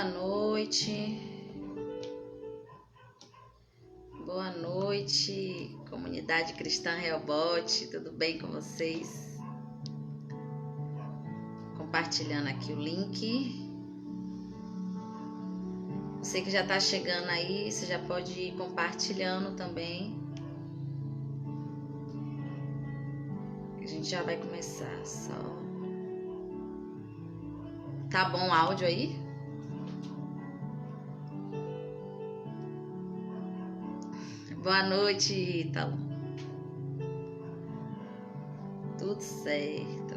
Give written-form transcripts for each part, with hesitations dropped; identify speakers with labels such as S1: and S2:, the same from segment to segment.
S1: boa noite. Boa noite, comunidade cristã Rehoboth, tudo bem com vocês? Compartilhando aqui o link. Você que já está chegando aí, você já pode ir compartilhando também. A gente já vai começar só. Tá bom o áudio aí? Boa noite, Ítalo. Tudo certo.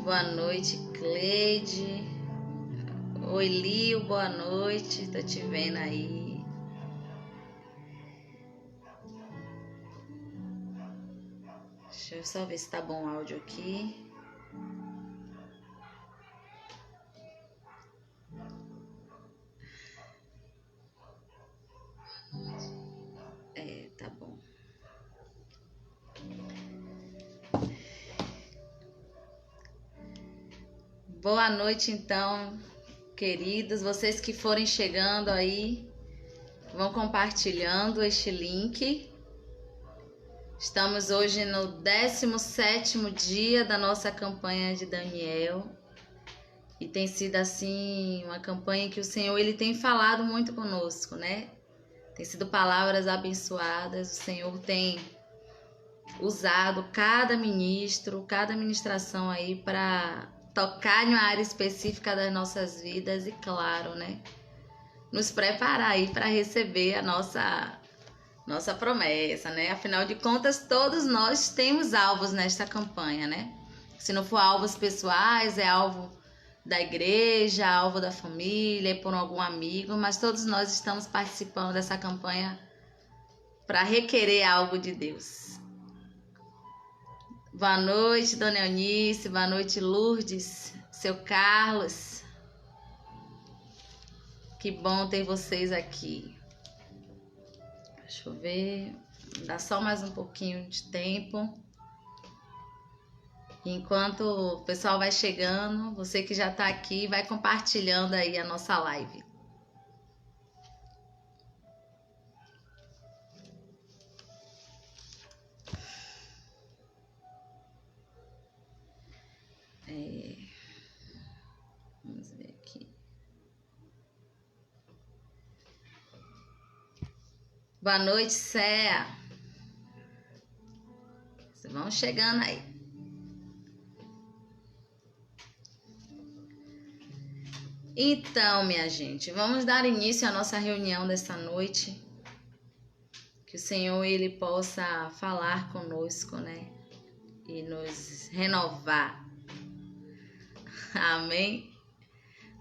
S1: Boa noite, Cleide. Oi, Lio, boa noite. Tô te vendo aí. Deixa eu só ver se tá bom o áudio aqui. Tá bom. Boa noite, então, queridos. Vocês que forem chegando aí, vão compartilhando este link. Estamos hoje no 17º dia da nossa campanha de Daniel. E tem sido, assim, uma campanha que o Senhor ele tem falado muito conosco, né? Tem sido palavras abençoadas. O Senhor tem usado cada ministro, cada ministração aí para tocar em uma área específica das nossas vidas e, claro, né, nos preparar aí para receber a nossa promessa, né? Afinal de contas, todos nós temos alvos nesta campanha, né? Se não for alvos pessoais, é alvo da igreja, alvo da família, por algum amigo, mas todos nós estamos participando dessa campanha para requerer algo de Deus. Boa noite, Dona Eunice. Boa noite, Lourdes. Seu Carlos. Que bom ter vocês aqui. Deixa eu ver. Dá só mais um pouquinho de tempo. Enquanto o pessoal vai chegando, você que já está aqui, vai compartilhando aí a nossa live. Vamos ver aqui. Boa noite, Céa. Vocês vão chegando aí. Então, minha gente, vamos dar início à nossa reunião desta noite. Que o Senhor ele possa falar conosco, né? E nos renovar. Amém?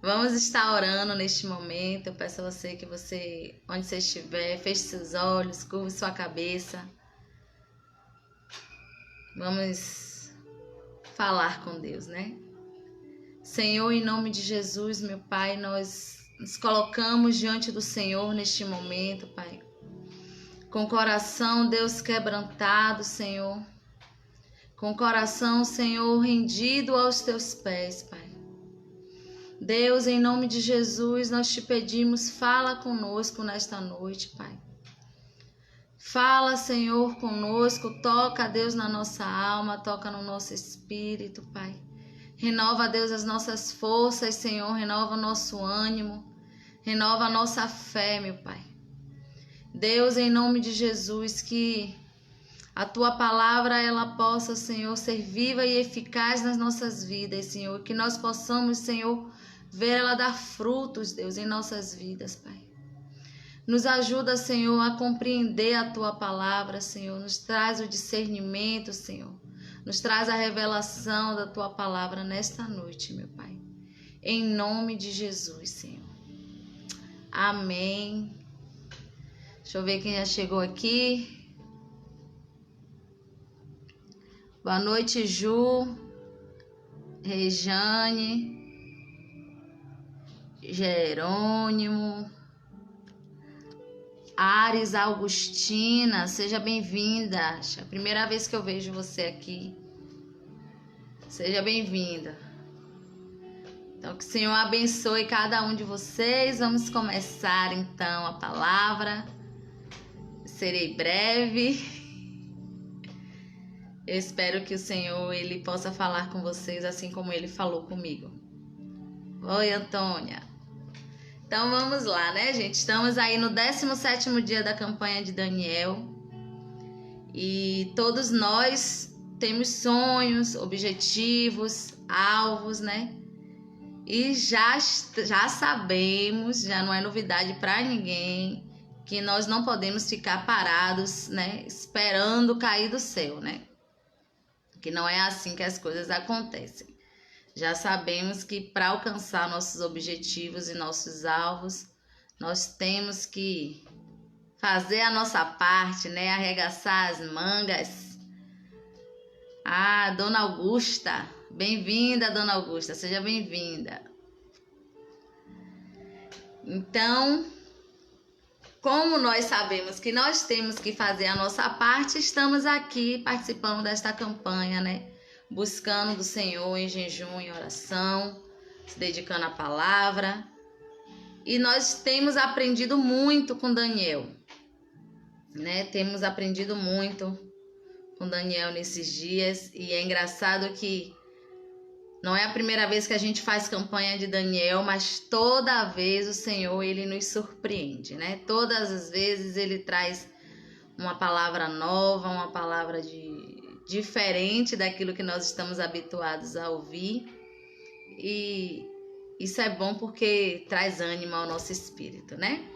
S1: Vamos estar orando neste momento. Eu peço a você que você, onde você estiver, feche seus olhos, curve sua cabeça. Vamos falar com Deus, né? Senhor, em nome de Jesus, meu Pai, nós nos colocamos diante do Senhor neste momento, Pai. Com o coração, Deus, quebrantado, Senhor. Com o coração, Senhor, rendido aos teus pés, Pai. Deus, em nome de Jesus, nós te pedimos, fala conosco nesta noite, Pai. Fala, Senhor, conosco, toca, Deus, na nossa alma, toca no nosso espírito, Pai. Renova, Deus, as nossas forças, Senhor, renova o nosso ânimo, renova a nossa fé, meu Pai. Deus, em nome de Jesus, que a Tua palavra, ela possa, Senhor, ser viva e eficaz nas nossas vidas, Senhor, que nós possamos, Senhor, ver ela dar frutos, Deus, em nossas vidas, Pai. Nos ajuda, Senhor, a compreender a Tua palavra, Senhor, nos traz o discernimento, Senhor. Nos traz a revelação da Tua palavra nesta noite, meu Pai. Em nome de Jesus, Senhor. Amém. Deixa eu ver quem já chegou aqui. Boa noite, Ju. Rejane. Jerônimo. Ares Augustina, seja bem-vinda. É a primeira vez que eu vejo você aqui. Seja bem-vinda. Então, que o Senhor abençoe cada um de vocês. Vamos começar, então, a palavra. Serei breve. Eu espero que o Senhor, Ele possa falar com vocês assim como Ele falou comigo. Oi, Antônia. Então, vamos lá, né, gente? Estamos aí no 17º dia da campanha de Daniel. E todos nós temos sonhos, objetivos, alvos, né? E já sabemos, já não é novidade para ninguém, que nós não podemos ficar parados, né? Esperando cair do céu, né? Que não é assim que as coisas acontecem. Já sabemos que para alcançar nossos objetivos e nossos alvos, nós temos que fazer a nossa parte, né? Arregaçar as mangas. Ah, Dona Augusta. Bem-vinda, Dona Augusta. Seja bem-vinda. Então, como nós sabemos que nós temos que fazer a nossa parte, estamos aqui participando desta campanha, né? Buscando do Senhor em jejum e oração, se dedicando à palavra. E nós temos aprendido muito com Daniel. Né? Temos aprendido muito com Daniel nesses dias e é engraçado que não é a primeira vez que a gente faz campanha de Daniel, mas toda vez o Senhor, Ele nos surpreende, né? Todas as vezes Ele traz uma palavra nova, uma palavra diferente daquilo que nós estamos habituados a ouvir, e isso é bom porque traz ânimo ao nosso espírito, né?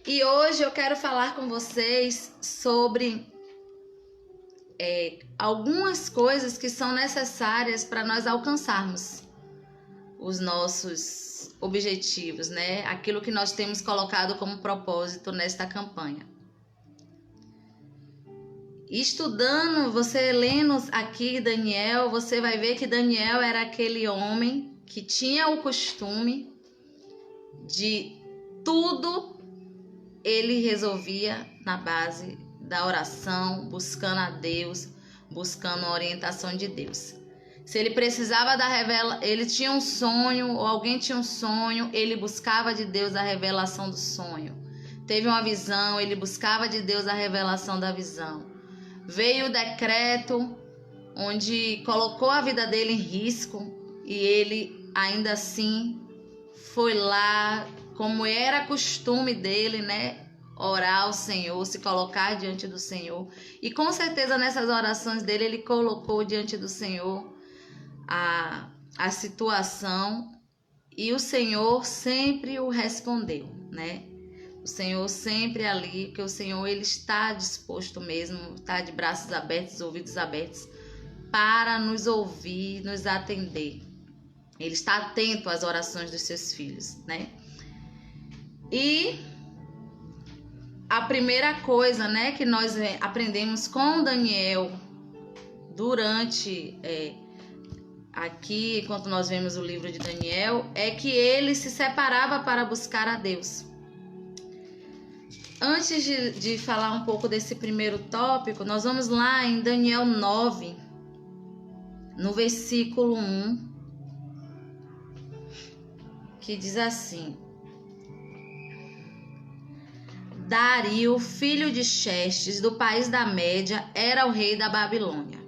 S1: E hoje eu quero falar com vocês sobre algumas coisas que são necessárias para nós alcançarmos os nossos objetivos, né? Aquilo que nós temos colocado como propósito nesta campanha. Estudando, você lendo aqui Daniel, você vai ver que Daniel era aquele homem que tinha o costume de tudo ele resolvia na base da oração, buscando a Deus, buscando a orientação de Deus. Se ele precisava ele tinha um sonho, ou alguém tinha um sonho, ele buscava de Deus a revelação do sonho. Teve uma visão, ele buscava de Deus a revelação da visão. Veio o decreto, onde colocou a vida dele em risco, e ele ainda assim foi lá, como era costume dele, né? Orar ao Senhor, se colocar diante do Senhor. E com certeza nessas orações dele, ele colocou diante do Senhor a situação, e o Senhor sempre o respondeu, né? O Senhor sempre ali, porque o Senhor, Ele está disposto mesmo, está de braços abertos, ouvidos abertos, para nos ouvir, nos atender. Ele está atento às orações dos seus filhos, né? E a primeira coisa, né, que nós aprendemos com Daniel durante aqui, enquanto nós vemos o livro de Daniel, é que ele se separava para buscar a Deus. Antes de falar um pouco desse primeiro tópico, nós vamos lá em Daniel 9, no versículo 1, que diz assim: Dario, filho de Xerxes, do país da Média, era o rei da Babilônia.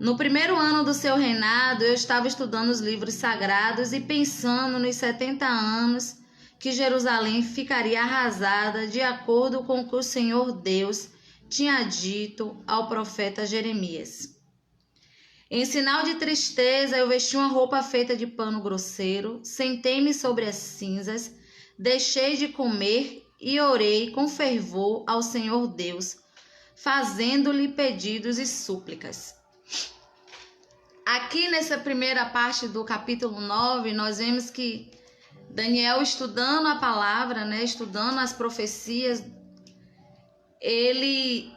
S1: No primeiro ano do seu reinado, eu estava estudando os livros sagrados e pensando nos 70 anos que Jerusalém ficaria arrasada, de acordo com o que o Senhor Deus tinha dito ao profeta Jeremias. Em sinal de tristeza, eu vesti uma roupa feita de pano grosseiro, sentei-me sobre as cinzas, deixei de comer e orei com fervor ao Senhor Deus, fazendo-lhe pedidos e súplicas. Aqui nessa primeira parte do capítulo 9, nós vemos que Daniel, estudando a palavra, né, estudando as profecias, ele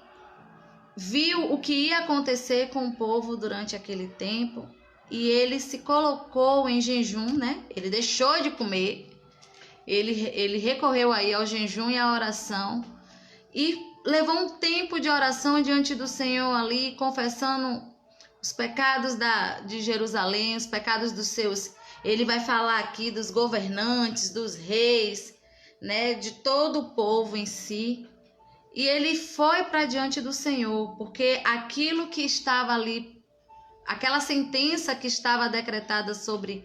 S1: viu o que ia acontecer com o povo durante aquele tempo e ele se colocou em jejum, né? Ele deixou de comer, ele recorreu aí ao jejum e à oração e levou um tempo de oração diante do Senhor ali, confessando os pecados de Jerusalém, os pecados dos seus. Ele vai falar aqui dos governantes, dos reis, né, de todo o povo em si. E ele foi para diante do Senhor, porque aquilo que estava ali, aquela sentença que estava decretada sobre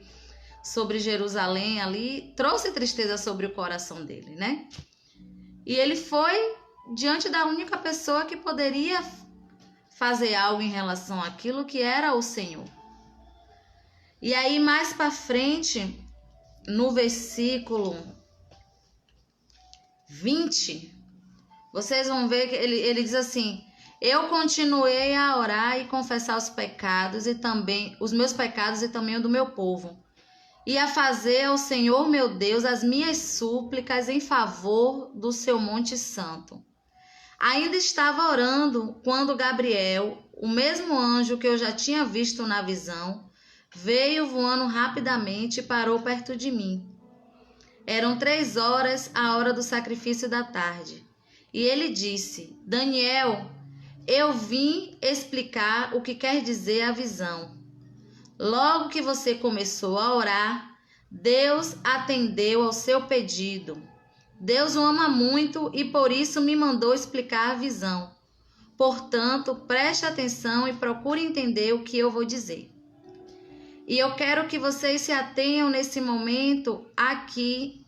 S1: Jerusalém ali, trouxe tristeza sobre o coração dele, né? E ele foi diante da única pessoa que poderia fazer algo em relação àquilo, que era o Senhor. E aí mais para frente, no versículo 20, vocês vão ver que ele diz assim: eu continuei a orar e confessar os pecados e também os meus pecados e também o do meu povo, e a fazer ao Senhor meu Deus as minhas súplicas em favor do seu monte santo. Ainda estava orando quando Gabriel, o mesmo anjo que eu já tinha visto na visão, veio voando rapidamente e parou perto de mim. Eram 3 horas, a hora do sacrifício da tarde. E ele disse: Daniel, eu vim explicar o que quer dizer a visão. Logo que você começou a orar, Deus atendeu ao seu pedido. Deus o ama muito e por isso me mandou explicar a visão. Portanto, preste atenção e procure entender o que eu vou dizer. E eu quero que vocês se atenham nesse momento aqui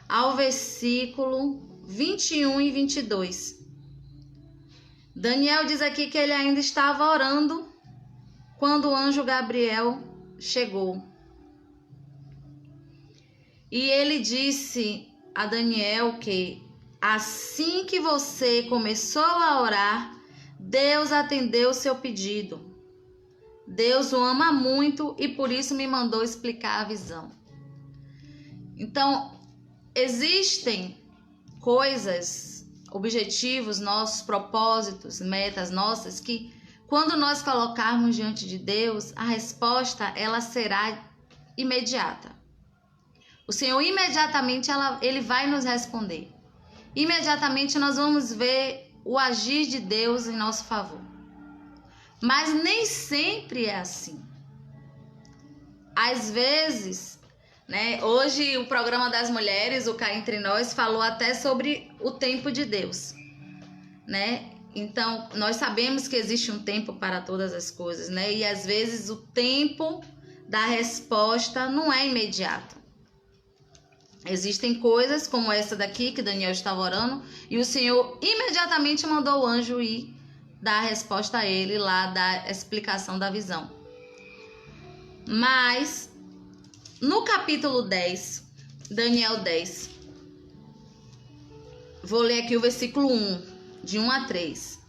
S1: ao versículo 21 e 22. Daniel diz aqui que ele ainda estava orando quando o anjo Gabriel chegou. E ele disse a Daniel que assim que você começou a orar, Deus atendeu o seu pedido. Deus o ama muito e por isso me mandou explicar a visão. Então, existem coisas, objetivos nossos, propósitos, metas nossas, que quando nós colocarmos diante de Deus, a resposta ela será imediata. O Senhor imediatamente ele vai nos responder. Imediatamente nós vamos ver o agir de Deus em nosso favor. Mas nem sempre é assim. Às vezes, né, hoje o programa das mulheres, o Cá Entre Nós, falou até sobre o tempo de Deus, né? Então, nós sabemos que existe um tempo para todas as coisas, né? E às vezes o tempo da resposta não é imediato. Existem coisas como essa daqui que Daniel estava orando e o Senhor imediatamente mandou o anjo ir dar a resposta a ele lá, dar a explicação da visão. Mas no capítulo 10, Daniel 10, vou ler aqui o versículo 1, de 1 a 3.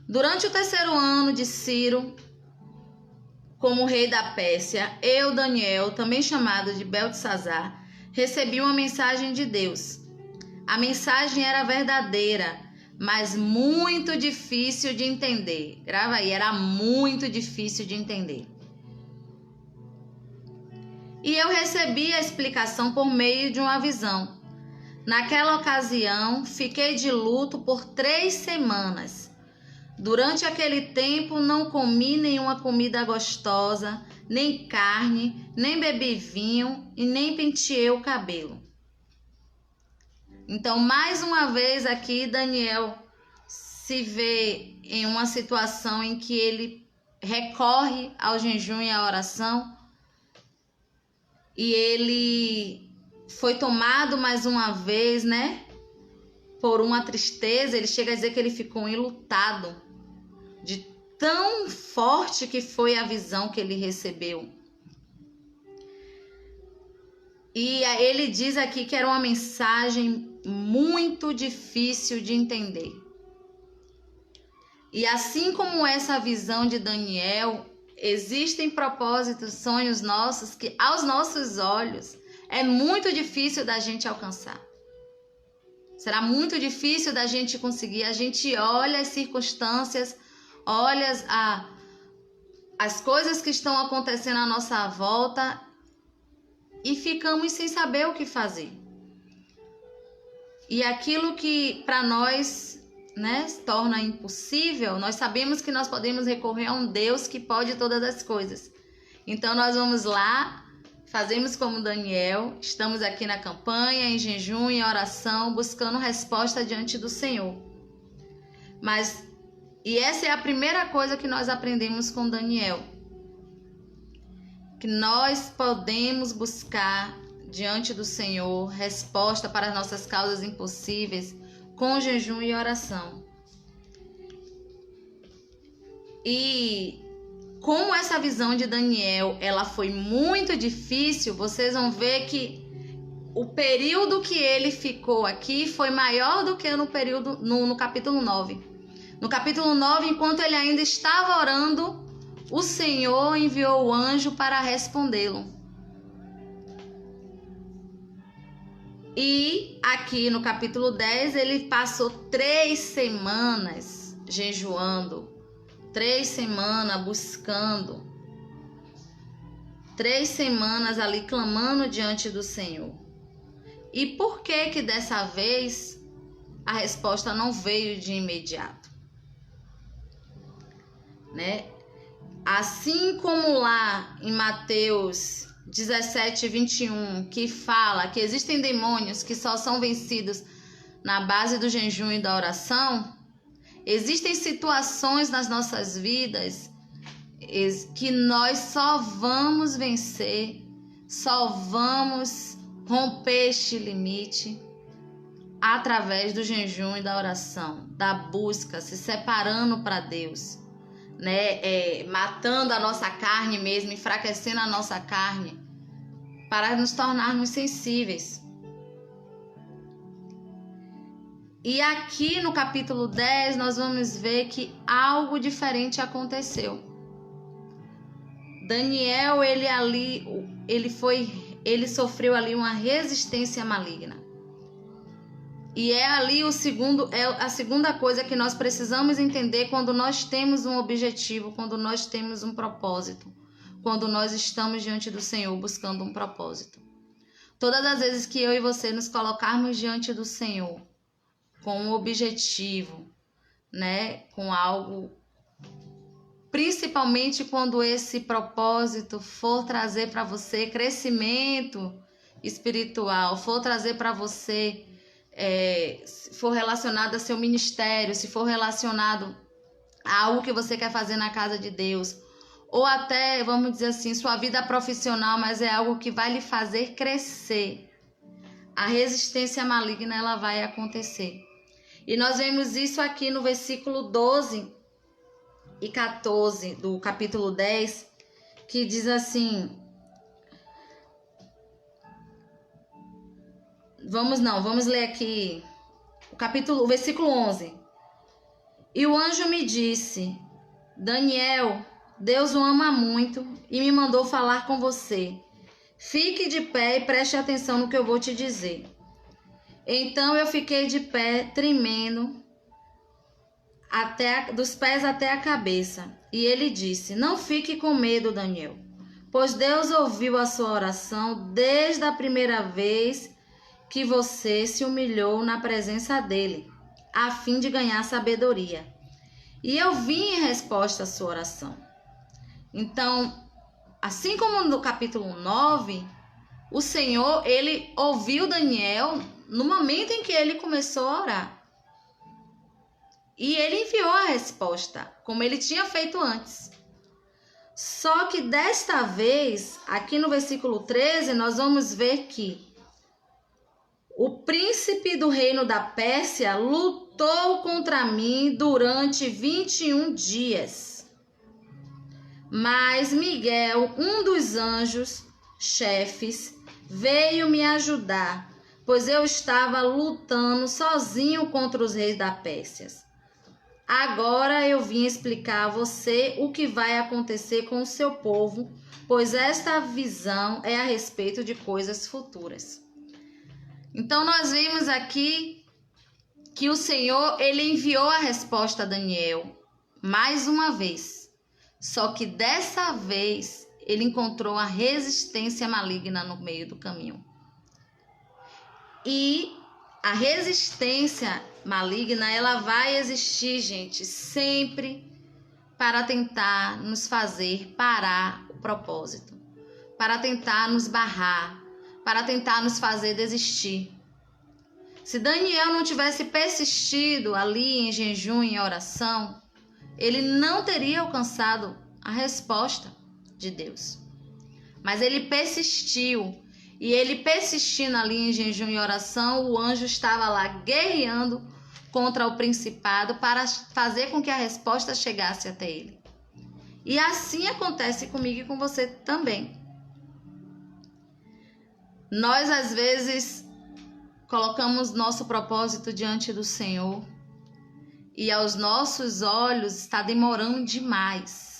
S1: Durante o 3º ano de Ciro, como rei da Pérsia, eu, Daniel, também chamado de Beltesazar, recebi uma mensagem de Deus. A mensagem era verdadeira, mas muito difícil de entender. Grava aí, era muito difícil de entender. E eu recebi a explicação por meio de uma visão. Naquela ocasião, fiquei de luto por 3 semanas. Durante aquele tempo, não comi nenhuma comida gostosa, nem carne, nem bebi vinho e nem penteei o cabelo. Então, mais uma vez aqui, Daniel se vê em uma situação em que ele recorre ao jejum e à oração. E ele foi tomado mais uma vez, né, por uma tristeza. Ele chega a dizer que ele ficou enlutado de tão forte que foi a visão que ele recebeu. E ele diz aqui que era uma mensagem muito difícil de entender. E assim como essa visão de Daniel, existem propósitos, sonhos nossos que aos nossos olhos é muito difícil da gente alcançar. Será muito difícil da gente conseguir. A gente olha as circunstâncias, olha as coisas que estão acontecendo à nossa volta e ficamos sem saber o que fazer. E aquilo que para nós né, se torna impossível, nós sabemos que nós podemos recorrer a um Deus que pode todas as coisas. Então nós vamos lá, fazemos como Daniel, estamos aqui na campanha, em jejum, em oração, buscando resposta diante do Senhor. E essa é a primeira coisa que nós aprendemos com Daniel, que nós podemos buscar diante do Senhor resposta para as nossas causas impossíveis com jejum e oração. E como essa visão de Daniel, ela foi muito difícil, vocês vão ver que o período que ele ficou aqui foi maior do que no capítulo 9. No capítulo 9, enquanto ele ainda estava orando, o Senhor enviou o anjo para respondê-lo. E aqui no capítulo 10, ele passou 3 semanas jejuando, 3 semanas buscando, 3 semanas ali clamando diante do Senhor. E por que dessa vez a resposta não veio de imediato? Né? Assim como lá em Mateus 17, 21, que fala que existem demônios que só são vencidos na base do jejum e da oração, existem situações nas nossas vidas que nós só vamos vencer, só vamos romper este limite através do jejum e da oração, da busca, se separando para Deus, né? Matando a nossa carne mesmo, enfraquecendo a nossa carne, para nos tornarmos sensíveis. E aqui no capítulo 10 nós vamos ver que algo diferente aconteceu. Daniel, ele sofreu ali uma resistência maligna. E é ali a segunda coisa que nós precisamos entender quando nós temos um objetivo, quando nós temos um propósito, quando nós estamos diante do Senhor buscando um propósito. Todas as vezes que eu e você nos colocarmos diante do Senhor com um objetivo, né, com algo, principalmente quando esse propósito for trazer para você crescimento espiritual, for trazer para você, se for relacionado a seu ministério, se for relacionado a algo que você quer fazer na casa de Deus, ou até, vamos dizer assim, sua vida profissional, mas é algo que vai lhe fazer crescer, a resistência maligna ela vai acontecer. E nós vemos isso aqui no versículo 12 e 14 do capítulo 10, que diz assim... Vamos ler aqui o versículo 11. E o anjo me disse: Daniel, Deus o ama muito e me mandou falar com você. Fique de pé e preste atenção no que eu vou te dizer. Então eu fiquei de pé, tremendo, dos pés até a cabeça. E ele disse: Não fique com medo, Daniel, pois Deus ouviu a sua oração desde a primeira vez que você se humilhou na presença dele, a fim de ganhar sabedoria. E eu vim em resposta à sua oração. Então, assim como no capítulo 9, o Senhor, ele ouviu Daniel no momento em que ele começou a orar. E ele enviou a resposta, como ele tinha feito antes. Só que desta vez, aqui no versículo 13, nós vamos ver que o príncipe do reino da Pérsia lutou contra mim durante 21 dias. Mas Miguel, um dos anjos chefes, veio me ajudar, pois eu estava lutando sozinho contra os reis da Pérsia. Agora eu vim explicar a você o que vai acontecer com o seu povo, pois esta visão é a respeito de coisas futuras. Então nós vimos aqui que o Senhor, ele enviou a resposta a Daniel mais uma vez. Só que dessa vez ele encontrou a resistência maligna no meio do caminho. E a resistência maligna, ela vai existir, gente, sempre para tentar nos fazer parar o propósito, para tentar nos barrar, para tentar nos fazer desistir. Se Daniel não tivesse persistido ali em jejum e oração, ele não teria alcançado a resposta de Deus. Mas ele persistiu, e ele persistindo ali em jejum e oração, o anjo estava lá guerreando contra o principado para fazer com que a resposta chegasse até ele. E assim acontece comigo e com você também. Nós, às vezes, colocamos nosso propósito diante do Senhor e aos nossos olhos está demorando demais.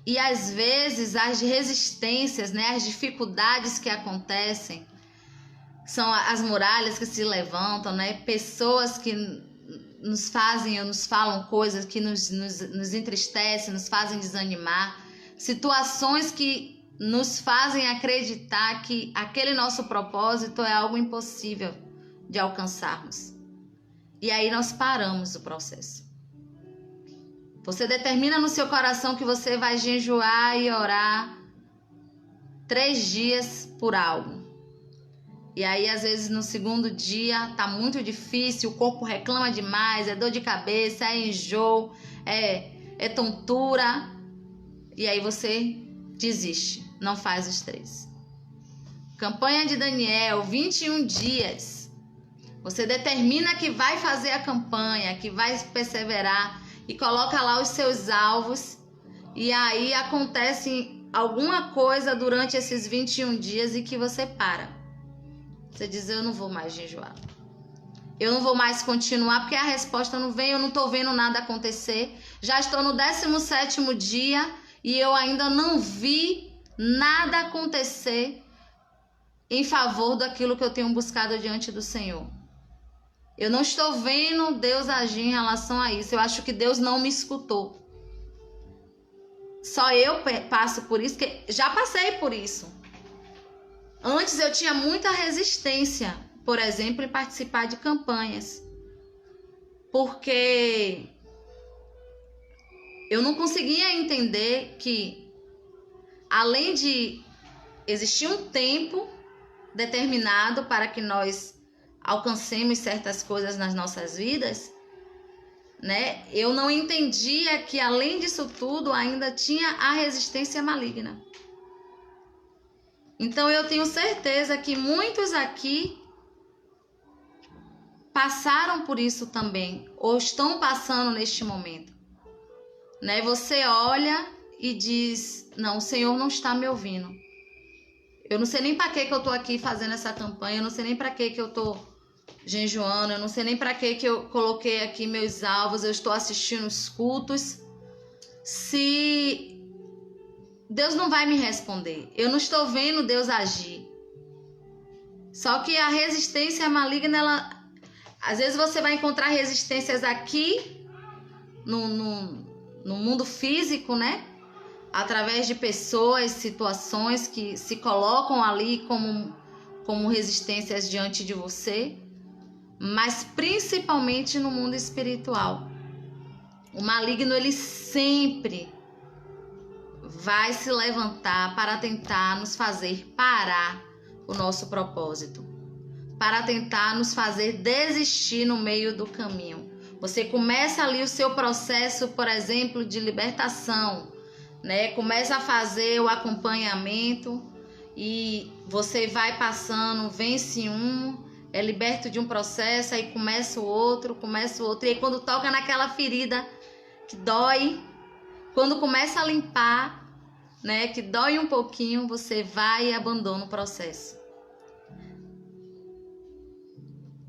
S1: E às vezes as resistências, né, as dificuldades que acontecem, são as muralhas que se levantam, né, pessoas que nos fazem ou nos falam coisas que nos entristecem, nos fazem desanimar, situações que nos fazem acreditar que aquele nosso propósito é algo impossível de alcançarmos. E aí nós paramos o processo. Você determina no seu coração que você vai jejuar e orar 3 dias por algo. E aí, às vezes, no segundo dia, tá muito difícil, o corpo reclama demais, é dor de cabeça, é enjoo, é tontura. E aí você desiste, não faz os 3. Campanha de Daniel, 21 dias. Você determina que vai fazer a campanha, que vai perseverar, e coloca lá os seus alvos, e aí acontece alguma coisa durante esses 21 dias e que você para. Você diz, eu não vou mais jejuar. Eu não vou mais continuar porque a resposta não vem, eu não estou vendo nada acontecer. Já estou no 17º dia e eu ainda não vi nada acontecer em favor daquilo que eu tenho buscado diante do Senhor. Eu não estou vendo Deus agir em relação a isso. Eu acho que Deus não me escutou. Só eu passo por isso, que já passei por isso. Antes eu tinha muita resistência, por exemplo, em participar de campanhas. Porque eu não conseguia entender que, além de existir um tempo determinado para que nós alcancemos certas coisas nas nossas vidas, né? Eu não entendia que, além disso tudo, ainda tinha a resistência maligna. Então, eu tenho certeza que muitos aqui passaram por isso também, ou estão passando neste momento, né? Você olha e diz, não, o Senhor não está me ouvindo. Eu não sei nem para que eu tô aqui fazendo essa campanha, eu não sei nem para que eu tô jejuando, eu não sei nem para que eu coloquei aqui meus alvos, eu estou assistindo os cultos. Se Deus não vai me responder, eu não estou vendo Deus agir. Só que a resistência maligna, ela, às vezes você vai encontrar resistências aqui no mundo físico, né? Através de pessoas, situações que se colocam ali como resistências diante de você, mas principalmente no mundo espiritual. O maligno, ele sempre vai se levantar para tentar nos fazer parar o nosso propósito, para tentar nos fazer desistir no meio do caminho. Você começa ali o seu processo, por exemplo, de libertação, né? Começa a fazer o acompanhamento e você vai passando, vence um, é liberto de um processo, aí começa o outro, e aí quando toca naquela ferida que dói, quando começa a limpar, né, que dói um pouquinho, você vai e abandona o processo.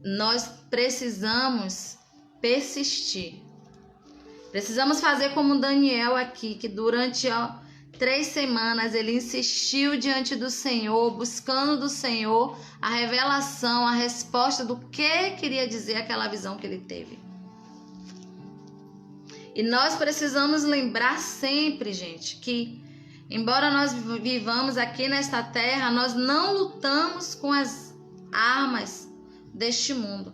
S1: Nós precisamos persistir. Precisamos fazer como Daniel aqui, que durante 3 semanas ele insistiu diante do Senhor, buscando do Senhor a revelação, a resposta do que queria dizer aquela visão que ele teve. E nós precisamos lembrar sempre, gente, que Embora nós vivamos aqui nesta terra, nós não lutamos com as armas deste mundo,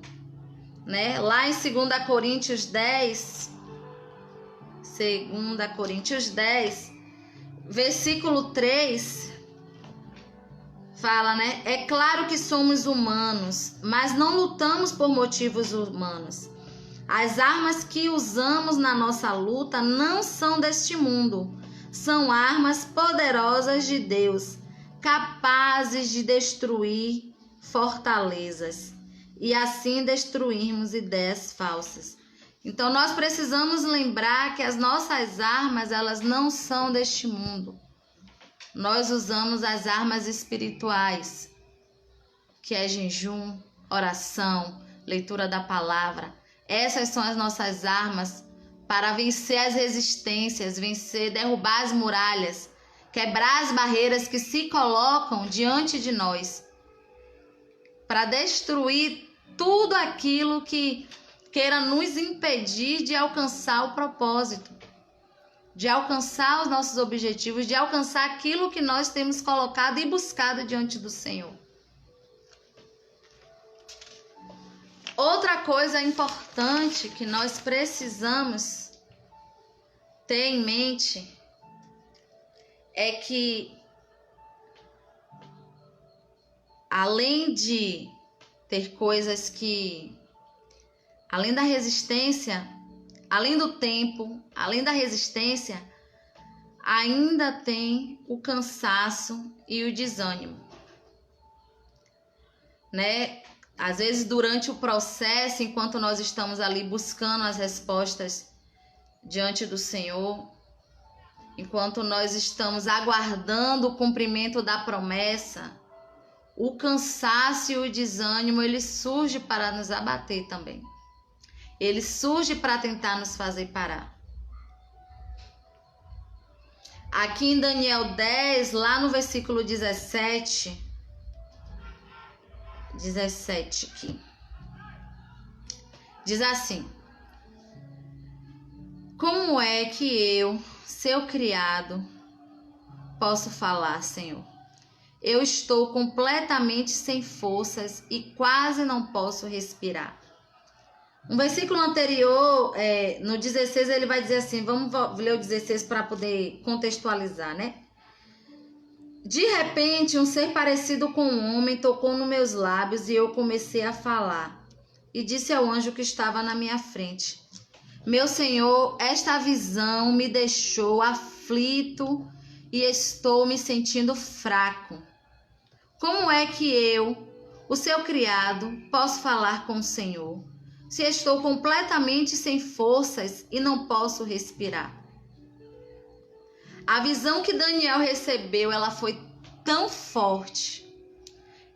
S1: né? Lá em 2 Coríntios 10, versículo 3, fala, né? É claro que somos humanos, mas não lutamos por motivos humanos. As armas que usamos na nossa luta não são deste mundo. São armas poderosas de Deus, capazes de destruir fortalezas e assim destruirmos ideias falsas. Então nós precisamos lembrar que as nossas armas, elas não são deste mundo. Nós usamos as armas espirituais, que é jejum, oração, leitura da palavra. Essas são as nossas armas para vencer as resistências, derrubar as muralhas, quebrar as barreiras que se colocam diante de nós, para destruir tudo aquilo que queira nos impedir de alcançar o propósito, de alcançar os nossos objetivos, de alcançar aquilo que nós temos colocado e buscado diante do Senhor. Outra coisa importante que nós precisamos ter em mente é que, além de ter coisas que, além da resistência, além do tempo, além da resistência, ainda tem o cansaço e o desânimo, né? Às vezes, durante o processo, enquanto nós estamos ali buscando as respostas diante do Senhor, enquanto nós estamos aguardando o cumprimento da promessa, o cansaço e o desânimo, ele surge para nos abater também. Ele surge para tentar nos fazer parar. Aqui em Daniel 10, lá no versículo 17 aqui, diz assim: como é que eu, seu criado, posso falar, Senhor? Eu estou completamente sem forças e quase não posso respirar. Um versículo anterior, no 16, ele vai dizer assim, vamos ler o 16 para poder contextualizar, né? De repente, um ser parecido com um homem tocou nos meus lábios e eu comecei a falar. E disse ao anjo que estava na minha frente: meu Senhor, esta visão me deixou aflito e estou me sentindo fraco. Como é que eu, o seu criado, posso falar com o Senhor, se estou completamente sem forças e não posso respirar? A visão que Daniel recebeu, ela foi tão forte,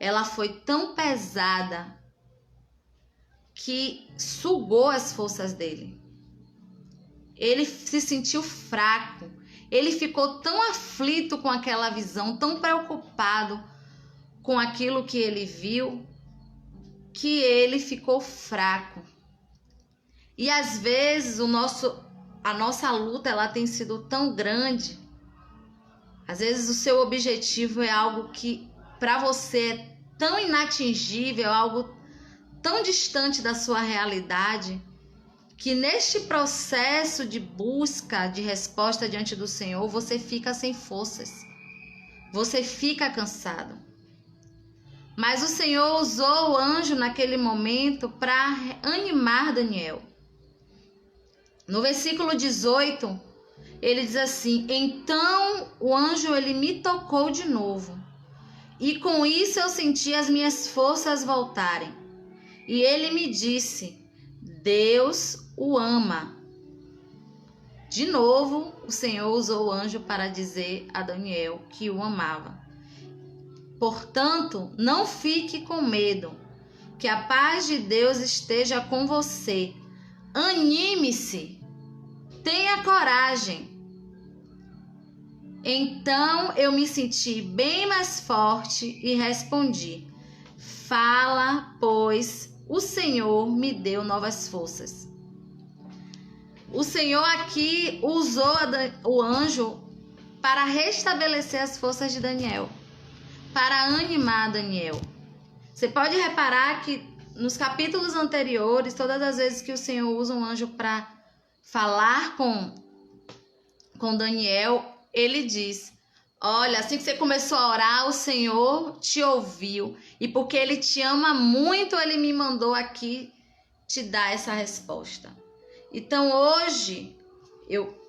S1: ela foi tão pesada, que sugou as forças dele. Ele se sentiu fraco, ele ficou tão aflito com aquela visão, tão preocupado com aquilo que ele viu, que ele ficou fraco. E às vezes a nossa luta, ela tem sido tão grande. Às vezes o seu objetivo é algo que para você é tão inatingível, algo tão distante da sua realidade, que neste processo de busca de resposta diante do Senhor, você fica sem forças, você fica cansado. Mas o Senhor usou o anjo naquele momento para animar Daniel. No versículo 18, ele diz assim: então o anjo ele me tocou de novo, e com isso eu senti as minhas forças voltarem. E ele me disse: Deus o ama. De novo, o Senhor usou o anjo para dizer a Daniel que o amava. Portanto, não fique com medo, que a paz de Deus esteja com você. Anime-se, tenha coragem. Então eu me senti bem mais forte e respondi: fala, pois o Senhor me deu novas forças. O Senhor aqui usou o anjo para restabelecer as forças de Daniel, para animar Daniel. Você pode reparar que nos capítulos anteriores, todas as vezes que o Senhor usa um anjo para falar com Daniel, ele diz: olha, assim que você começou a orar, o Senhor te ouviu, e porque Ele te ama muito, Ele me mandou aqui te dar essa resposta. Então hoje,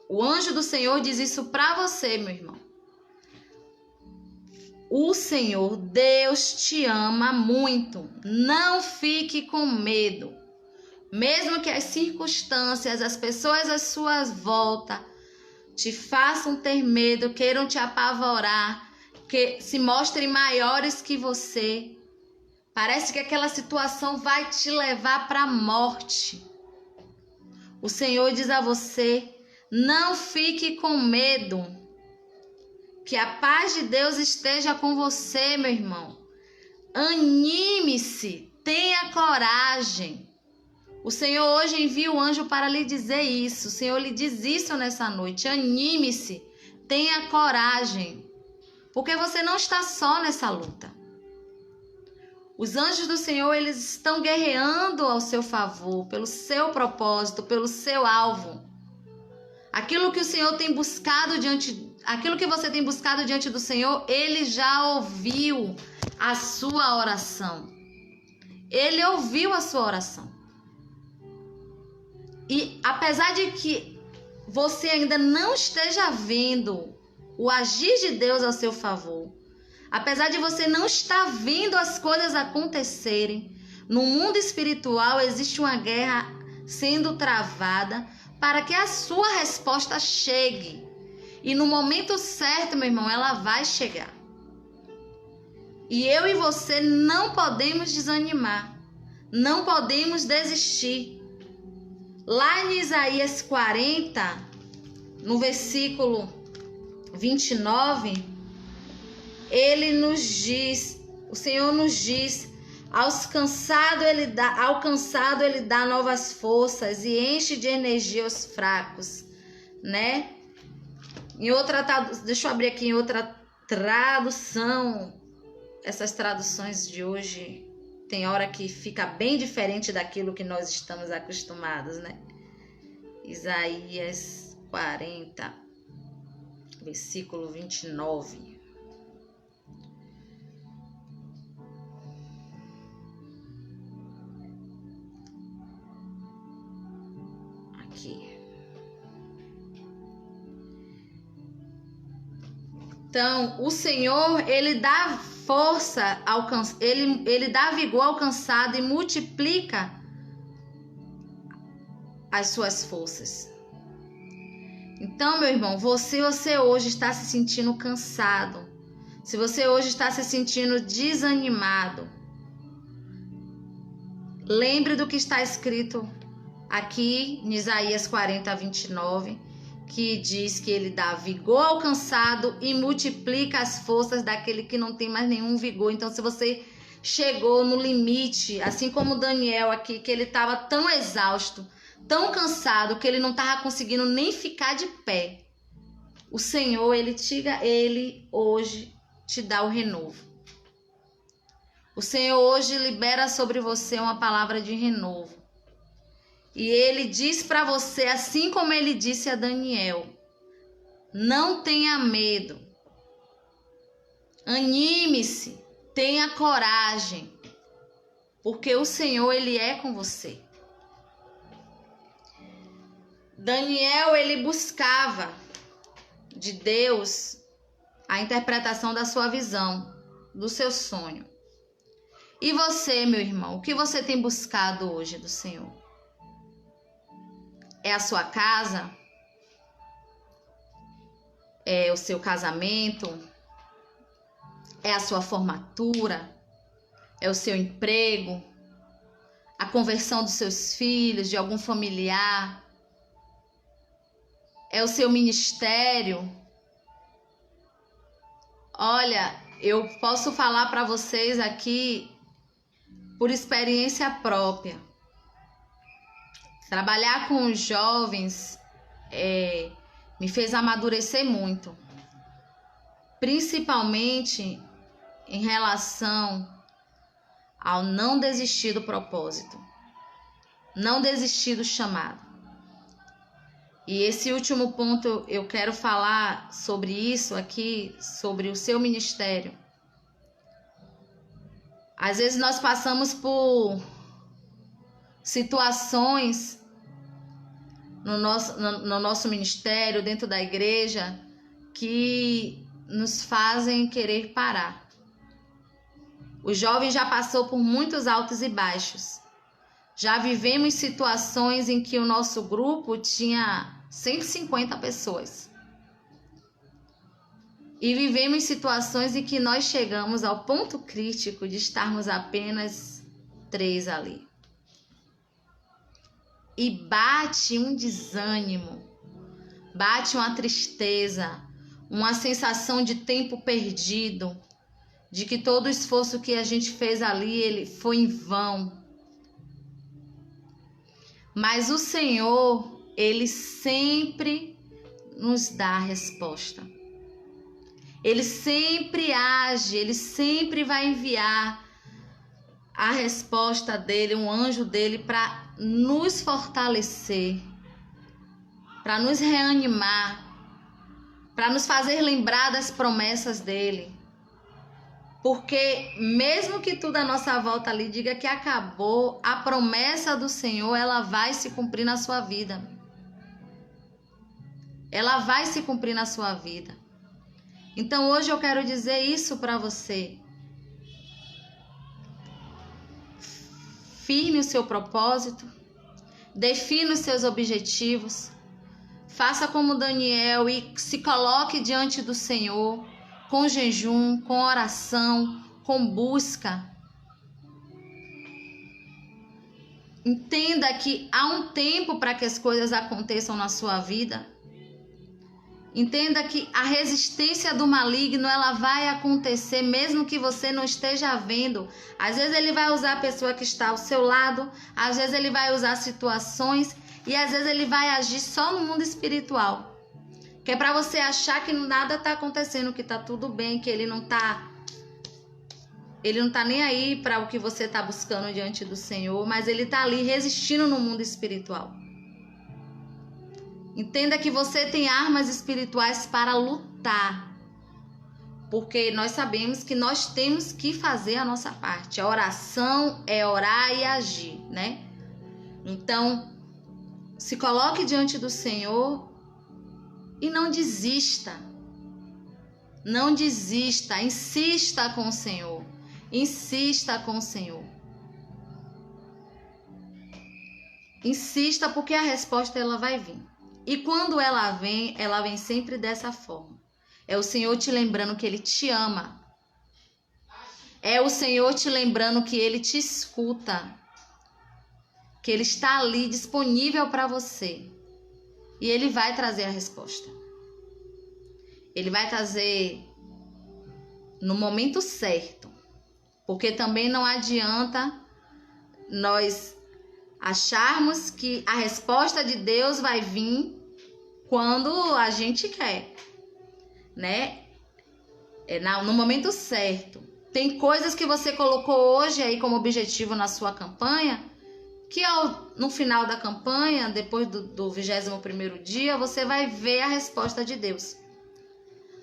S1: o anjo do Senhor diz isso para você, meu irmão. O Senhor, Deus, te ama muito. Não fique com medo. Mesmo que as circunstâncias, as pessoas à sua volta te façam ter medo, queiram te apavorar, que se mostrem maiores que você. Parece que aquela situação vai te levar para a morte. O Senhor diz a você: não fique com medo. Que a paz de Deus esteja com você, meu irmão. Anime-se, tenha coragem. O Senhor hoje envia o anjo para lhe dizer isso. O Senhor lhe diz isso nessa noite. Anime-se, tenha coragem. Porque você não está só nessa luta. Os anjos do Senhor, eles estão guerreando ao seu favor, pelo seu propósito, pelo seu alvo. Aquilo que o Senhor tem buscado aquilo que você tem buscado diante do Senhor, Ele já ouviu a sua oração. Ele ouviu a sua oração. E apesar de que você ainda não esteja vendo o agir de Deus ao seu favor, apesar de você não estar vendo as coisas acontecerem, no mundo espiritual existe uma guerra sendo travada para que a sua resposta chegue. E no momento certo, meu irmão, ela vai chegar. E eu e você não podemos desanimar, não podemos desistir. Lá em Isaías 40, no versículo 29, o Senhor nos diz: ao cansado ele dá novas forças e enche de energia os fracos, né? Deixa eu abrir aqui em outra tradução. Essas traduções de hoje tem hora que fica bem diferente daquilo que nós estamos acostumados, né? Isaías 40, versículo 29. Aqui. Então, o Senhor, Ele dá força, ele dá vigor ao cansado e multiplica as suas forças. Então, meu irmão, você hoje está se sentindo cansado, se você hoje está se sentindo desanimado, lembre do que está escrito aqui em Isaías 40, 29, que diz que ele dá vigor ao cansado e multiplica as forças daquele que não tem mais nenhum vigor. Então, se você chegou no limite, assim como Daniel aqui, que ele estava tão exausto, tão cansado, que ele não estava conseguindo nem ficar de pé, o Senhor, ele hoje te dá o renovo. O Senhor hoje libera sobre você uma palavra de renovo. E Ele diz para você, assim como Ele disse a Daniel: não tenha medo, anime-se, tenha coragem, porque o Senhor, Ele é com você. Daniel, ele buscava de Deus a interpretação da sua visão, do seu sonho. E você, meu irmão, o que você tem buscado hoje do Senhor? É a sua casa? É o seu casamento? É a sua formatura? É o seu emprego? A conversão dos seus filhos, de algum familiar? É o seu ministério? Olha, eu posso falar para vocês aqui por experiência própria. Trabalhar com os jovens me fez amadurecer muito. principalmente em relação ao não desistir do propósito, não desistir do chamado. E esse último ponto eu quero falar sobre isso aqui, sobre o seu ministério. Às vezes nós passamos por situações no nosso ministério, dentro da igreja, que nos fazem querer parar. O jovem já passou por muitos altos e baixos. Já vivemos situações em que o nosso grupo tinha 150 pessoas. E vivemos situações em que nós chegamos ao ponto crítico de estarmos apenas 3 ali. E bate um desânimo, bate uma tristeza, uma sensação de tempo perdido, de que todo o esforço que a gente fez ali, ele foi em vão. Mas o Senhor, Ele sempre nos dá a resposta. Ele sempre age, Ele sempre vai enviar a resposta dEle, um anjo dEle, para nos fortalecer, para nos reanimar, para nos fazer lembrar das promessas dEle. Porque mesmo que tudo à nossa volta ali diga que acabou, a promessa do Senhor, ela vai se cumprir na sua vida. Ela vai se cumprir na sua vida. Então hoje eu quero dizer isso para você. Firme o seu propósito, defina os seus objetivos, faça como Daniel e se coloque diante do Senhor, com jejum, com oração, com busca. Entenda que há um tempo para que as coisas aconteçam na sua vida. Entenda que a resistência do maligno, ela vai acontecer mesmo que você não esteja vendo. Às vezes ele vai usar a pessoa que está ao seu lado, às vezes ele vai usar situações e às vezes ele vai agir só no mundo espiritual. Que é para você achar que nada está acontecendo, que está tudo bem, que ele não tá nem aí para o que você está buscando diante do Senhor, mas ele está ali resistindo no mundo espiritual. Entenda que você tem armas espirituais para lutar, porque nós sabemos que nós temos que fazer a nossa parte. A oração é orar e agir, né? Então, se coloque diante do Senhor e não desista. Não desista, insista com o Senhor. Insista com o Senhor. Insista, porque a resposta ela vai vir. E quando ela vem sempre dessa forma. É o Senhor te lembrando que Ele te ama. É o Senhor te lembrando que Ele te escuta. Que Ele está ali disponível para você. E Ele vai trazer a resposta. Ele vai trazer no momento certo. Porque também não adianta nós acharmos que a resposta de Deus vai vir quando a gente quer, né? No momento certo. Tem coisas que você colocou hoje aí como objetivo na sua campanha, que no final da campanha, depois do 21º dia, você vai ver a resposta de Deus.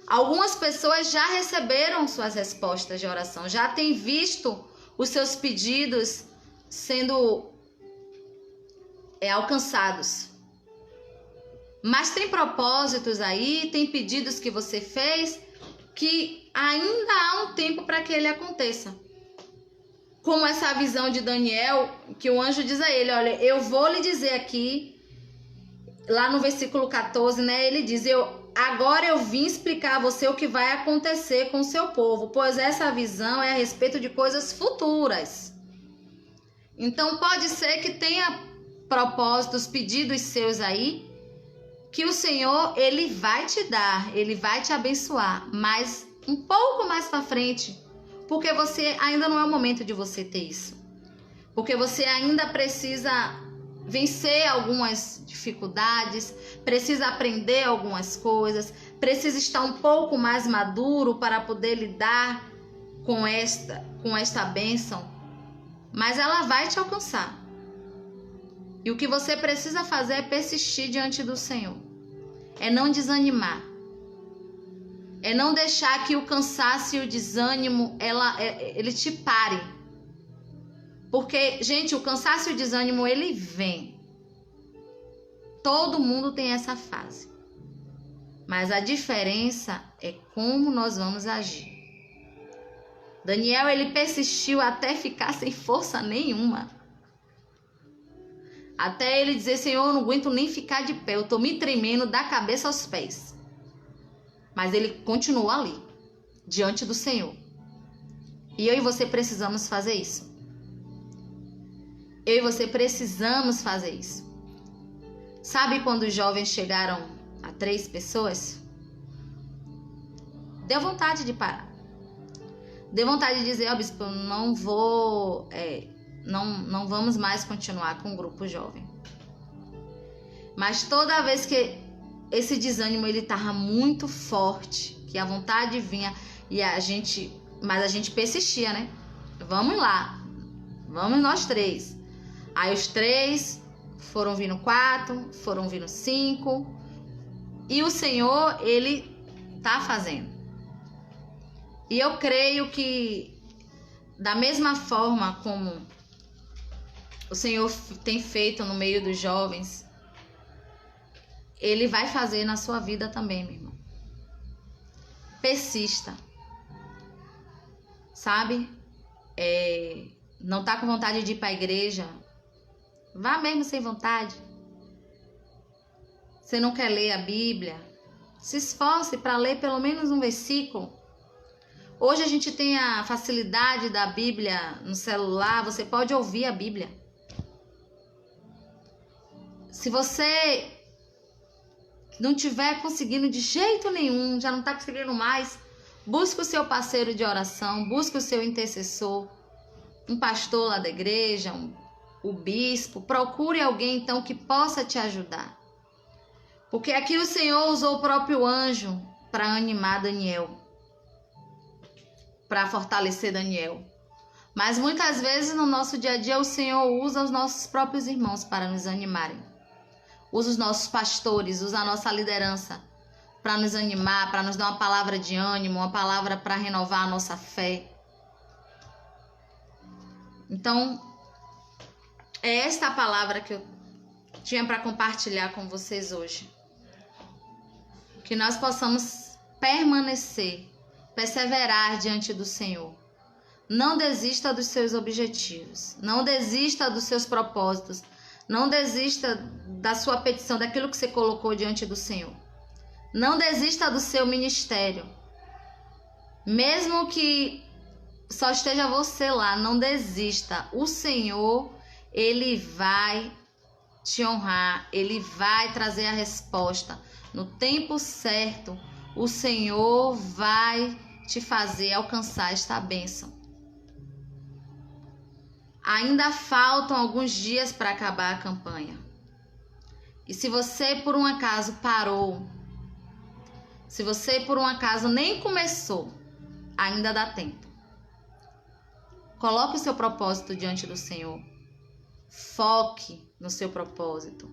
S1: Algumas pessoas já receberam suas respostas de oração, já têm visto os seus pedidos sendo alcançados. Mas tem propósitos aí, tem pedidos que você fez que ainda há um tempo para que ele aconteça. Como essa visão de Daniel, que o anjo diz a ele, olha, eu vou lhe dizer aqui, lá no versículo 14, né, ele diz, agora eu vim explicar a você o que vai acontecer com o seu povo, pois essa visão é a respeito de coisas futuras. Então pode ser que tenha propósitos, pedidos seus aí, que o Senhor, Ele vai te dar, Ele vai te abençoar, mas um pouco mais para frente, porque você ainda não é o momento de você ter isso. Porque você ainda precisa vencer algumas dificuldades, precisa aprender algumas coisas, precisa estar um pouco mais maduro para poder lidar com esta bênção, mas ela vai te alcançar. E o que você precisa fazer é persistir diante do Senhor, é não desanimar, é não deixar que o cansaço e o desânimo ele te pare. Porque, gente, o cansaço e o desânimo, ele vem. Todo mundo tem essa fase. Mas a diferença é como nós vamos agir. Daniel, ele persistiu até ficar sem força nenhuma. Até ele dizer, Senhor, eu não aguento nem ficar de pé. Eu tô me tremendo da cabeça aos pés. Mas ele continuou ali, diante do Senhor. E eu e você precisamos fazer isso. Eu e você precisamos fazer isso. Sabe quando os jovens chegaram a 3 pessoas? Deu vontade de parar. Deu vontade de dizer, bispo, não vou, não vamos mais continuar com o grupo jovem. Mas toda vez que esse desânimo ele estava muito forte, que a vontade vinha mas a gente persistia, né? Vamos lá, vamos nós 3. Aí os 3 foram vindo 4, foram vindo 5. E o Senhor, ele tá fazendo. E eu creio que da mesma forma como o Senhor tem feito no meio dos jovens, ele vai fazer na sua vida também, meu irmão. Persista. Sabe? Não tá com vontade de ir para a igreja? Vá mesmo sem vontade. Você não quer ler a Bíblia? Se esforce para ler pelo menos um versículo. Hoje a gente tem a facilidade da Bíblia no celular, você pode ouvir a Bíblia. Se você não estiver conseguindo de jeito nenhum, já não está conseguindo mais, busque o seu parceiro de oração, busque o seu intercessor, um pastor lá da igreja, o bispo, procure alguém então que possa te ajudar. Porque aqui o Senhor usou o próprio anjo para animar Daniel, para fortalecer Daniel. Mas muitas vezes no nosso dia a dia o Senhor usa os nossos próprios irmãos para nos animarem. Usa os nossos pastores, usa a nossa liderança para nos animar, para nos dar uma palavra de ânimo, uma palavra para renovar a nossa fé. Então, é esta a palavra que eu tinha para compartilhar com vocês hoje. Que nós possamos permanecer, perseverar diante do Senhor. Não desista dos seus objetivos. Não desista dos seus propósitos. Não desista da sua petição, daquilo que você colocou diante do Senhor. Não desista do seu ministério. Mesmo que só esteja você lá, não desista. O Senhor, ele vai te honrar, ele vai trazer a resposta. No tempo certo, o Senhor vai te fazer alcançar esta bênção. Ainda faltam alguns dias para acabar a campanha. E se você por um acaso parou, se você por um acaso nem começou, ainda dá tempo. Coloque o seu propósito diante do Senhor. Foque no seu propósito.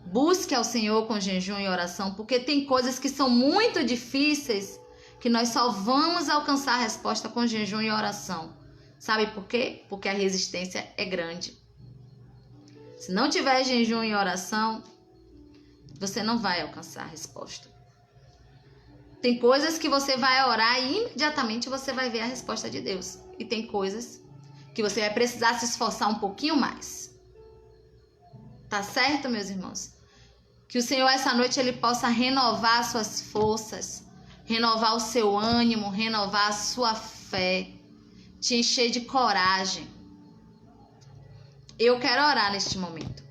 S1: Busque ao Senhor com jejum e oração, porque tem coisas que são muito difíceis que nós só vamos alcançar a resposta com jejum e oração. Sabe por quê? Porque a resistência é grande. Se não tiver jejum e oração, você não vai alcançar a resposta. Tem coisas que você vai orar e imediatamente você vai ver a resposta de Deus. E tem coisas que você vai precisar se esforçar um pouquinho mais. Tá certo, meus irmãos? Que o Senhor essa noite ele possa renovar as suas forças, renovar o seu ânimo, renovar a sua fé, te encher de coragem. Eu quero orar neste momento.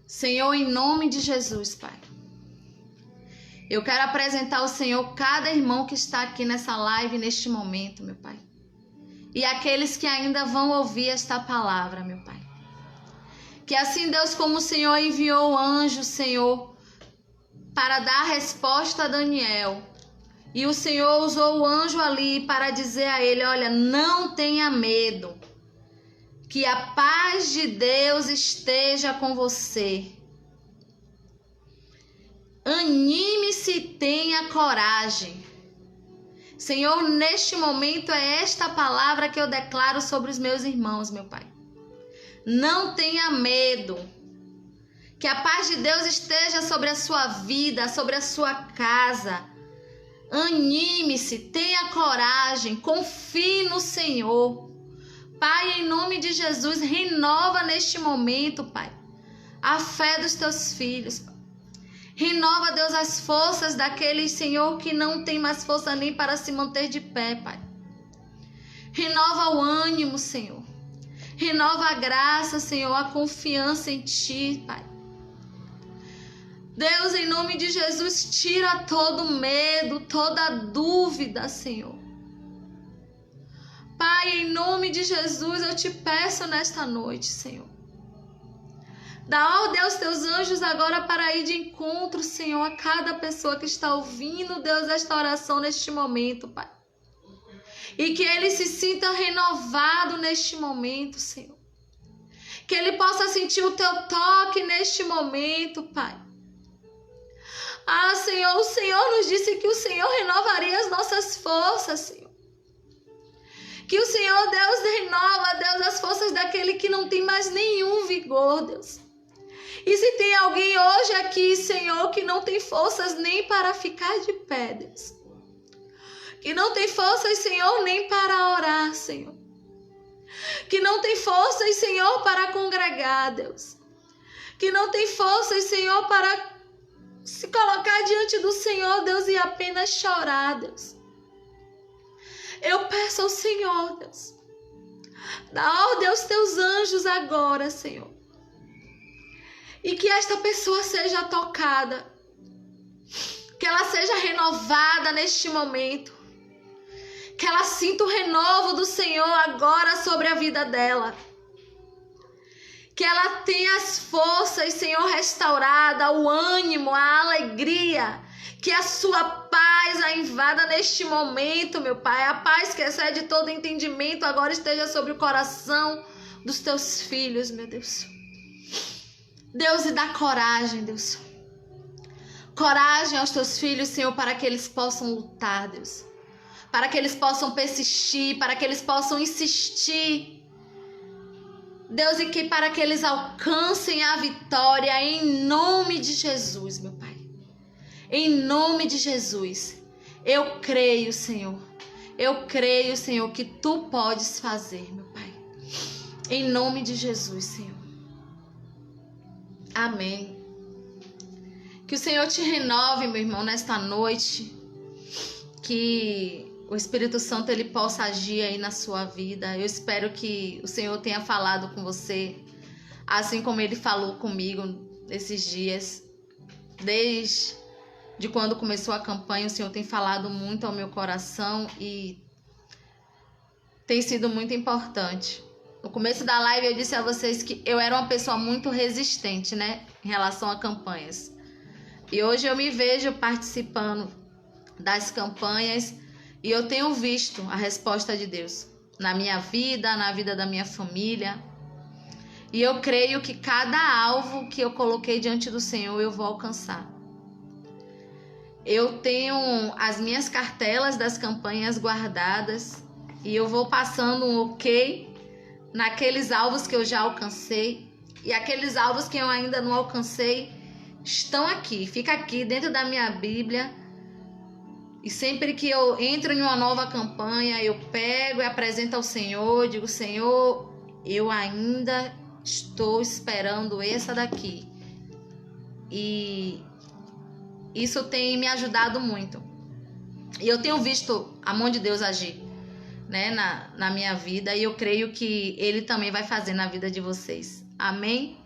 S1: Senhor, em nome de Jesus, Pai. Eu quero apresentar ao Senhor cada irmão que está aqui nessa live neste momento, meu Pai. e aqueles que ainda vão ouvir esta palavra, meu Pai. Que assim, Deus, como o Senhor enviou o anjo, Senhor, para dar resposta a Daniel, e o Senhor usou o anjo ali para dizer a ele: olha, não tenha medo, que a paz de Deus esteja com você. Anime-se e tenha coragem. Senhor, neste momento é esta palavra que eu declaro sobre os meus irmãos, meu Pai. Não tenha medo. Que a paz de Deus esteja sobre a sua vida, sobre a sua casa. Anime-se, tenha coragem, confie no Senhor. Pai, em nome de Jesus, renova neste momento, Pai, a fé dos teus filhos, Pai. Renova, Deus, as forças daqueles, Senhor, que não tem mais força nem para se manter de pé, Pai. Renova o ânimo, Senhor. Renova a graça, Senhor, a confiança em Ti, Pai. Deus, em nome de Jesus, tira todo medo, toda dúvida, Senhor. Pai, em nome de Jesus, eu te peço nesta noite, Senhor. Dá ordem aos teus anjos agora para ir de encontro, Senhor, a cada pessoa que está ouvindo, Deus, esta oração neste momento, Pai. E que ele se sinta renovado neste momento, Senhor. Que ele possa sentir o teu toque neste momento, Pai. Ah, Senhor, o Senhor nos disse que o Senhor renovaria as nossas forças, Senhor. Que o Senhor, Deus, renova, Deus, as forças daquele que não tem mais nenhum vigor, Deus. E se tem alguém hoje aqui, Senhor, que não tem forças nem para ficar de pé, Deus. Que não tem forças, Senhor, nem para orar, Senhor. Que não tem forças, Senhor, para congregar, Deus. Que não tem forças, Senhor, para se colocar diante do Senhor, Deus, e apenas chorar, Deus. Eu peço ao Senhor, Deus, dá ordem aos teus anjos agora, Senhor. E que esta pessoa seja tocada. Que ela seja renovada neste momento. Que ela sinta o renovo do Senhor agora sobre a vida dela. Que ela tenha as forças, Senhor, restaurada, o ânimo, a alegria. Que a sua paz a invada neste momento, meu Pai. A paz que excede todo entendimento agora esteja sobre o coração dos teus filhos, meu Deus. Deus, e dá coragem, Deus. Coragem aos teus filhos, Senhor, para que eles possam lutar, Deus. Para que eles possam persistir, para que eles possam insistir. Deus, e que para que eles alcancem a vitória em nome de Jesus, meu Pai. Em nome de Jesus. Eu creio, Senhor. Eu creio, Senhor, que Tu podes fazer, meu Pai. Em nome de Jesus, Senhor. Amém. Que o Senhor te renove, meu irmão, nesta noite. Que o Espírito Santo ele possa agir aí na sua vida. Eu espero que o Senhor tenha falado com você, assim como Ele falou comigo nesses dias. Desde quando começou a campanha, o Senhor tem falado muito ao meu coração e tem sido muito importante. No começo da live eu disse a vocês que eu era uma pessoa muito resistente, né, em relação a campanhas. E hoje eu me vejo participando das campanhas e eu tenho visto a resposta de Deus na minha vida, na vida da minha família. E eu creio que cada alvo que eu coloquei diante do Senhor eu vou alcançar. Eu tenho as minhas cartelas das campanhas guardadas e eu vou passando um ok naqueles alvos que eu já alcancei, e aqueles alvos que eu ainda não alcancei estão aqui, fica aqui dentro da minha Bíblia. E sempre que eu entro em uma nova campanha, eu pego e apresento ao Senhor, digo: Senhor, eu ainda estou esperando essa daqui. E isso tem me ajudado muito. E eu tenho visto a mão de Deus agir, né, na minha vida, e eu creio que Ele também vai fazer na vida de vocês. Amém?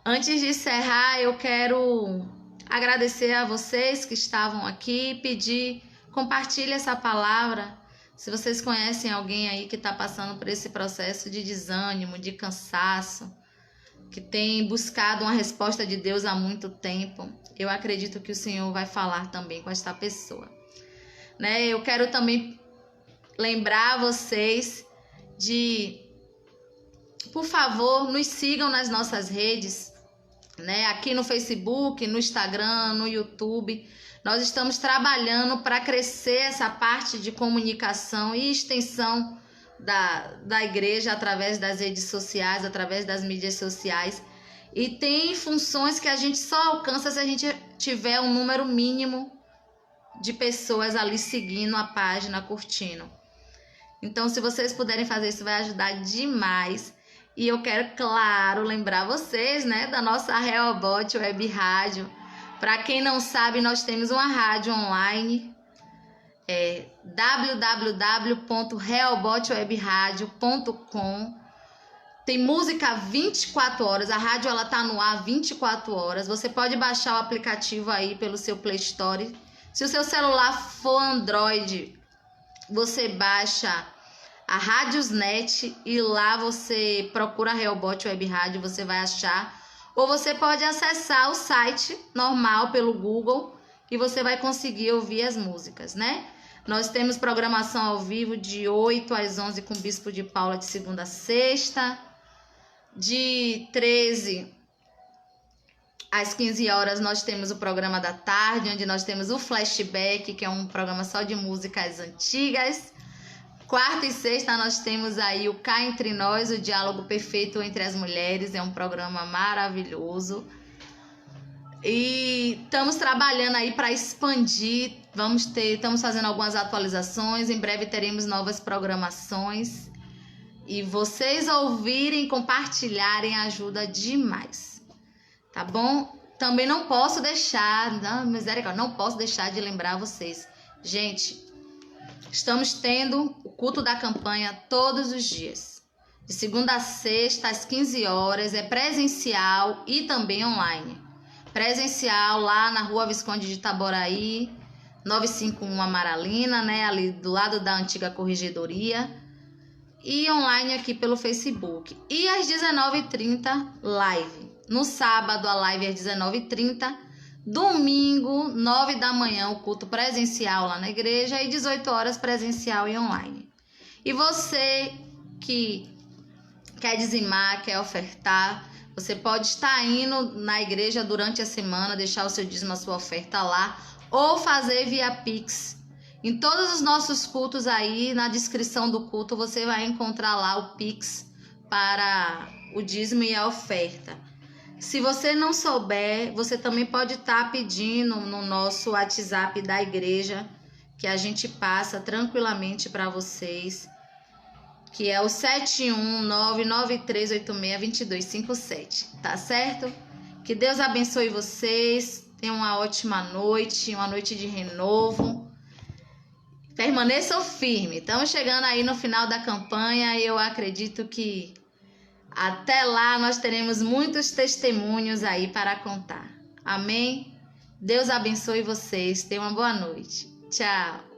S1: Antes de encerrar, eu quero agradecer a vocês que estavam aqui, pedir, compartilhe essa palavra, Se vocês conhecem alguém aí que está passando por esse processo de desânimo, de cansaço, que tem buscado uma resposta de Deus há muito tempo, eu acredito que o Senhor vai falar também com esta pessoa. Né? Eu quero também lembrar vocês de, por favor, nos sigam nas nossas redes, né? Aqui no Facebook, no Instagram, no YouTube. Nós estamos trabalhando para crescer essa parte de comunicação e extensão da igreja através das redes sociais, através das mídias sociais. E tem funções que a gente só alcança se a gente tiver um número mínimo de pessoas ali seguindo a página, curtindo. Então, se vocês puderem fazer isso, vai ajudar demais. E eu quero, claro, lembrar vocês, né, da nossa Rehoboth Web Rádio. Para quem não sabe, nós temos uma rádio online, www.rehobothwebradio.com. Tem música 24 horas, a rádio ela tá no ar 24 horas. Você pode baixar o aplicativo aí pelo seu Play Store. Se o seu celular for Android, você baixa a Radiosnet e lá você procura a Rehoboth Web Rádio, você vai achar. Ou você pode acessar o site normal pelo Google e você vai conseguir ouvir as músicas, né? Nós temos programação ao vivo de 8 às 11 com o Bispo de Paula de segunda a sexta. De 13 às 15 horas nós temos o programa da tarde, onde nós temos o Flashback, que é um programa só de músicas antigas. Quarta e sexta nós temos aí o Cá Entre Nós, o Diálogo Perfeito Entre as Mulheres, é um programa maravilhoso. E estamos trabalhando aí para expandir, estamos fazendo algumas atualizações, em breve teremos novas programações. E vocês ouvirem, compartilharem ajuda demais, tá bom? Também não posso deixar, não posso deixar de lembrar vocês. Gente, estamos tendo o culto da campanha todos os dias. De segunda a sexta, às 15 horas, é presencial e também online. Presencial lá na Rua Visconde de Itaboraí, 951 Amaralina, né? Ali do lado da antiga corregedoria. E online aqui pelo Facebook. E às 19h30, live. No sábado, a live às 19h30. Domingo, 9 da manhã, o culto presencial lá na igreja. E 18 horas, presencial e online. E você que quer dizimar, quer ofertar, você pode estar indo na igreja durante a semana, deixar o seu dízimo, a sua oferta lá. Ou fazer via Pix. Em todos os nossos cultos aí, na descrição do culto, você vai encontrar lá o Pix para o dízimo e a oferta. Se você não souber, você também pode estar pedindo no nosso WhatsApp da igreja, que a gente passa tranquilamente para vocês, que é o 71993862257, tá certo? Que Deus abençoe vocês, tenham uma ótima noite, uma noite de renovo. Permaneçam firmes. Estamos chegando aí no final da campanha e eu acredito que até lá nós teremos muitos testemunhos aí para contar. Amém? Deus abençoe vocês. Tenham uma boa noite. Tchau.